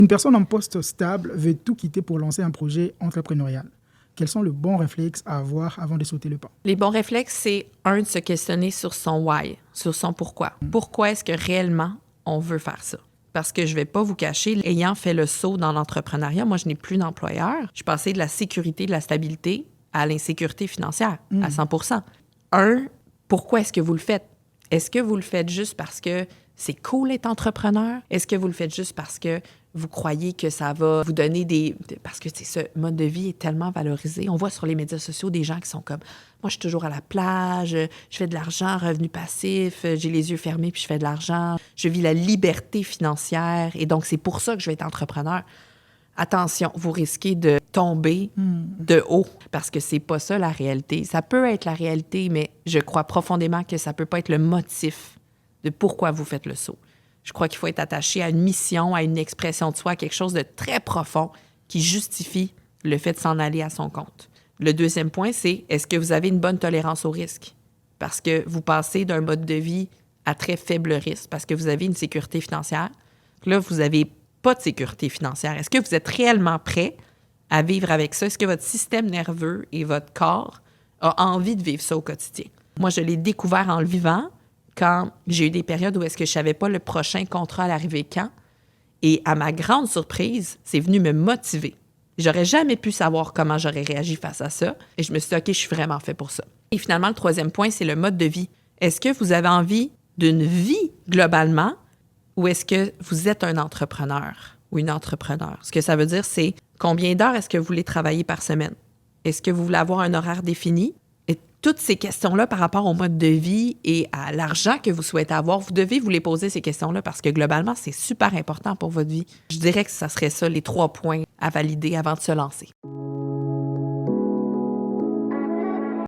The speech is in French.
Une personne en poste stable veut tout quitter pour lancer un projet entrepreneurial. Quels sont les bons réflexes à avoir avant de sauter le pas? Les bons réflexes, c'est de se questionner sur son why, sur son pourquoi. Pourquoi est-ce que réellement on veut faire ça? Parce que je ne vais pas vous cacher, ayant fait le saut dans l'entrepreneuriat, moi, je n'ai plus d'employeur. Je suis passée de la sécurité, de la stabilité à l'insécurité financière à 100%. Pourquoi est-ce que vous le faites? Est-ce que vous le faites juste parce que c'est cool d'être entrepreneur? Est-ce que vous le faites juste parce que vous croyez que ça va vous donner des... Parce que ce mode de vie est tellement valorisé. On voit sur les médias sociaux des gens qui sont comme « Moi, je suis toujours à la plage, je fais de l'argent, revenu passif, j'ai les yeux fermés puis je fais de l'argent. Je vis la liberté financière et donc c'est pour ça que je vais être entrepreneur. » Attention, vous risquez de tomber de haut parce que c'est pas ça la réalité. Ça peut être la réalité, mais je crois profondément que ça peut pas être le motif de pourquoi vous faites le saut. Je crois qu'il faut être attaché à une mission, à une expression de soi, à quelque chose de très profond qui justifie le fait de s'en aller à son compte. Le deuxième point, c'est est-ce que vous avez une bonne tolérance au risque? Parce que vous passez d'un mode de vie à très faible risque, parce que vous avez une sécurité financière. Là, vous n'avez pas de sécurité financière. Est-ce que vous êtes réellement prêt à vivre avec ça? Est-ce que votre système nerveux et votre corps ont envie de vivre ça au quotidien? Moi, je l'ai découvert en le vivant quand j'ai eu des périodes où est-ce que je savais pas le prochain contrat à l'arrivée quand. Et à ma grande surprise, c'est venu me motiver. J'aurais jamais pu savoir comment j'aurais réagi face à ça. Et je me suis dit, OK, je suis vraiment fait pour ça. Et finalement, le troisième point, c'est le mode de vie. Est-ce que vous avez envie d'une vie globalement ou est-ce que vous êtes un entrepreneur ou une entrepreneur? Ce que ça veut dire, c'est combien d'heures est-ce que vous voulez travailler par semaine? Est-ce que vous voulez avoir un horaire défini? Et toutes ces questions-là par rapport au mode de vie et à l'argent que vous souhaitez avoir, vous devez vous les poser, ces questions-là, parce que globalement, c'est super important pour votre vie. Je dirais que ça serait ça, les 3 points à valider avant de se lancer.